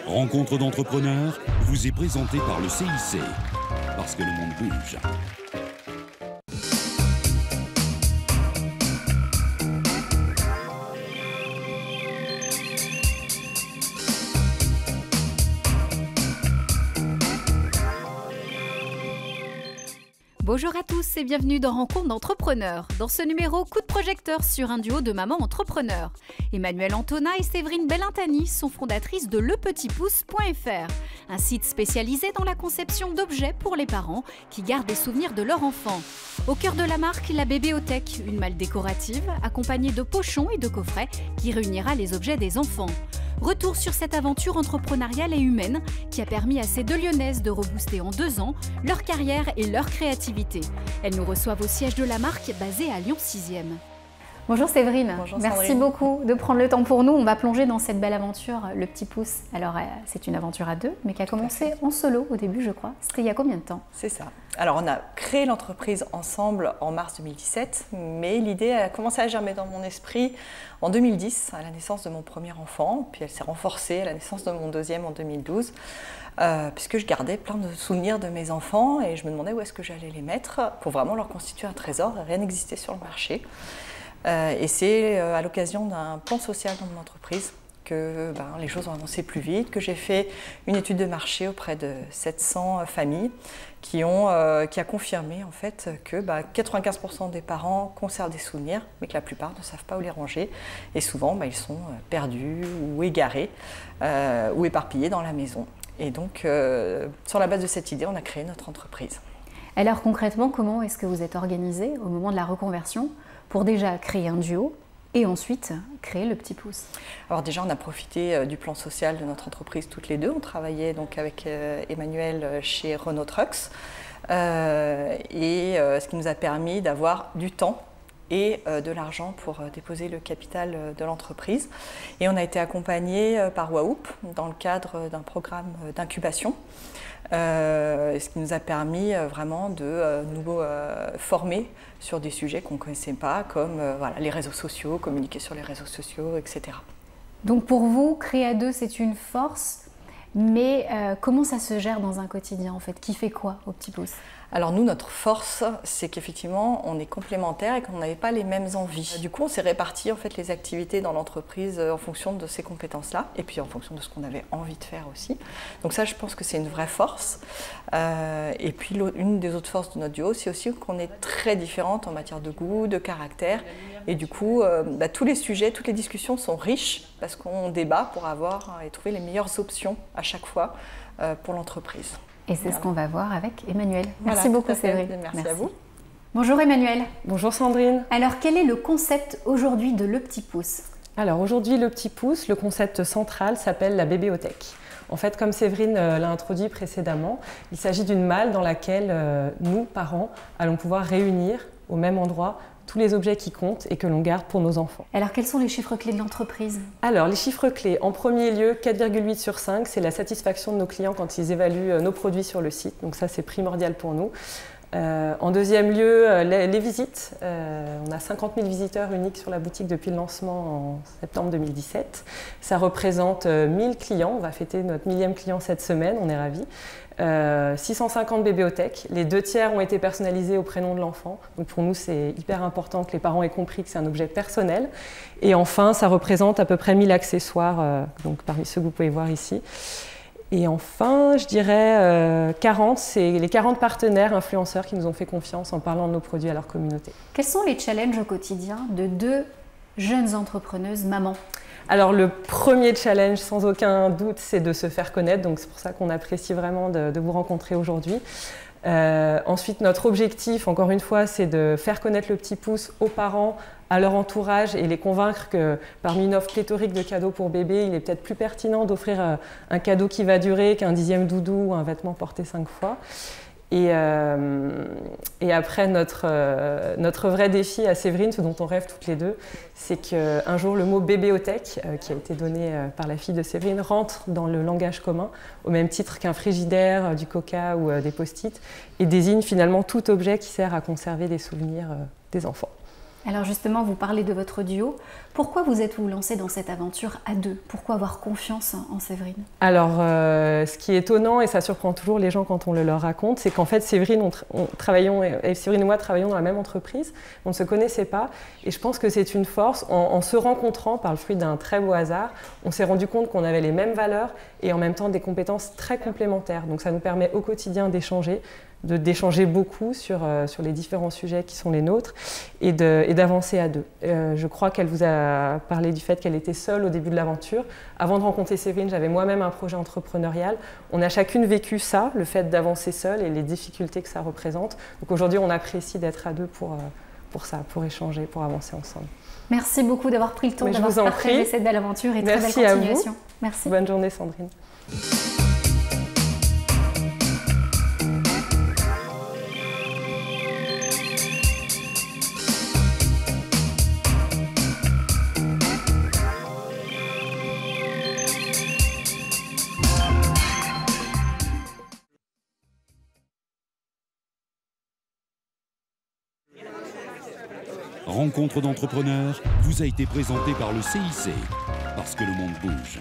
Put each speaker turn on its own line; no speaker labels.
Rencontre d'entrepreneurs vous est présentée par le CIC, parce que le monde bouge.
Bonjour à tous et bienvenue dans Rencontre d'entrepreneurs. Dans ce numéro, coup de projecteur sur un duo de mamans entrepreneurs. Emmanuelle Antona et Séverine Bellintani sont fondatrices de lepetitpouce.fr, un site spécialisé dans la conception d'objets pour les parents qui gardent des souvenirs de leur enfant. Au cœur de la marque, la bébéothèque, une malle décorative accompagnée de pochons et de coffrets qui réunira les objets des enfants. Retour sur cette aventure entrepreneuriale et humaine qui a permis à ces deux Lyonnaises de rebooster en 2 ans leur carrière et leur créativité. Elles nous reçoivent au siège de la marque basée à Lyon 6e. Bonjour Séverine.
Bonjour
Merci
Sandrine.
beaucoup de prendre le temps pour nous. On va plonger dans cette belle aventure, le petit pouce. Alors c'est une aventure à 2, mais qui a commencé en solo au début, je crois. C'était il y a combien de temps?
C'est ça. Alors on a créé l'entreprise ensemble en mars 2017, mais l'idée a commencé à germer dans mon esprit en 2010, à la naissance de mon premier enfant, puis elle s'est renforcée à la naissance de mon deuxième en 2012, puisque je gardais plein de souvenirs de mes enfants et je me demandais où est-ce que j'allais les mettre pour vraiment leur constituer un trésor. Rien n'existait sur le marché. Et c'est à l'occasion d'un plan social dans mon entreprise que les choses ont avancé plus vite, que j'ai fait une étude de marché auprès de 700 familles qui a confirmé en fait que 95% des parents conservent des souvenirs, mais que la plupart ne savent pas où les ranger. Et souvent, ils sont perdus ou égarés ou éparpillés dans la maison. Et donc, sur la base de cette idée, on a créé notre entreprise.
Alors concrètement, comment est-ce que vous êtes organisée au moment de la reconversion pour déjà créer un duo et ensuite créer le petit pouce?
Alors déjà, on a profité du plan social de notre entreprise toutes les deux. On travaillait donc avec Emmanuelle chez Renault Trucks, ce qui nous a permis d'avoir du temps et de l'argent pour déposer le capital de l'entreprise. Et on a été accompagné par WAOOP dans le cadre d'un programme d'incubation, ce qui nous a permis vraiment de nous former sur des sujets qu'on ne connaissait pas, comme les réseaux sociaux, communiquer sur les réseaux sociaux, etc.
Donc pour vous, créer à 2, c'est une force, mais comment ça se gère dans un quotidien en fait? Qui fait quoi au petit pouce?
Alors nous, notre force, c'est qu'effectivement, on est complémentaires et qu'on n'avait pas les mêmes envies. Du coup, on s'est réparti en fait les activités dans l'entreprise en fonction de ces compétences-là et puis en fonction de ce qu'on avait envie de faire aussi. Donc ça, je pense que c'est une vraie force. Et puis une des autres forces de notre duo, c'est aussi qu'on est très différentes en matière de goût, de caractère. Et du coup, tous les sujets, toutes les discussions sont riches parce qu'on débat pour avoir et trouver les meilleures options à chaque fois pour l'entreprise.
Et c'est ce qu'on va voir avec Emmanuelle. Merci beaucoup Séverine.
Merci à vous.
Bonjour Emmanuelle.
Bonjour Sandrine.
Alors quel est le concept aujourd'hui de Le Petit Pouce?
Alors aujourd'hui Le Petit Pouce, le concept central s'appelle la bébéothèque. En fait, comme Séverine l'a introduit précédemment, il s'agit d'une malle dans laquelle nous, parents, allons pouvoir réunir au même endroit tous les objets qui comptent et que l'on garde pour nos enfants.
Alors, quels sont les chiffres clés de l'entreprise?
Alors, les chiffres clés, en premier lieu, 4,8 sur 5, c'est la satisfaction de nos clients quand ils évaluent nos produits sur le site. Donc ça, c'est primordial pour nous. En deuxième lieu, les visites. On a 50 000 visiteurs uniques sur la boutique depuis le lancement en septembre 2017. Ça représente 1000 clients. On va fêter notre 1000e client cette semaine, on est ravis. 650 bébéothèques. Les 2 tiers ont été personnalisés au prénom de l'enfant. Donc pour nous, c'est hyper important que les parents aient compris que c'est un objet personnel. Et enfin, ça représente à peu près 1000 accessoires, donc parmi ceux que vous pouvez voir ici. Et enfin, je dirais 40, c'est les 40 partenaires influenceurs qui nous ont fait confiance en parlant de nos produits à leur communauté.
Quels sont les challenges au quotidien de 2 jeunes entrepreneuses mamans?
Alors le premier challenge, sans aucun doute, c'est de se faire connaître. Donc c'est pour ça qu'on apprécie vraiment de vous rencontrer aujourd'hui. Ensuite, notre objectif, encore une fois, c'est de faire connaître le petit pouce aux parents, à leur entourage et les convaincre que parmi une offre pléthorique de cadeaux pour bébé, il est peut-être plus pertinent d'offrir un cadeau qui va durer qu'un 10e doudou ou un vêtement porté 5 fois. Et après, notre vrai défi à Séverine, ce dont on rêve toutes les deux, c'est qu'un jour le mot bébéothèque, qui a été donné par la fille de Séverine, rentre dans le langage commun, au même titre qu'un frigidaire, du coca ou des post-it, et désigne finalement tout objet qui sert à conserver des souvenirs des enfants.
Alors justement, vous parlez de votre duo. Pourquoi vous êtes-vous lancé dans cette aventure à deux? Pourquoi avoir confiance en Séverine?
Alors, ce qui est étonnant, et ça surprend toujours les gens quand on le leur raconte, c'est qu'en fait, Séverine et moi travaillions dans la même entreprise. On ne se connaissait pas. Et je pense que c'est une force. En se rencontrant, par le fruit d'un très beau hasard, on s'est rendu compte qu'on avait les mêmes valeurs et en même temps des compétences très complémentaires. Donc ça nous permet au quotidien d'échanger beaucoup sur les différents sujets qui sont les nôtres et d'avancer à deux. Je crois qu'elle vous a parlé du fait qu'elle était seule au début de l'aventure. Avant de rencontrer Séverine, j'avais moi-même un projet entrepreneurial. On a chacune vécu ça, le fait d'avancer seule et les difficultés que ça représente. Donc aujourd'hui, on apprécie d'être à deux pour ça, pour échanger, pour avancer ensemble.
Merci beaucoup d'avoir pris le temps d'avoir partagé cette belle aventure et très belle continuation. Merci.
Bonne journée Sandrine.
Rencontre d'entrepreneurs vous a été présentée par le CIC, parce que le monde bouge.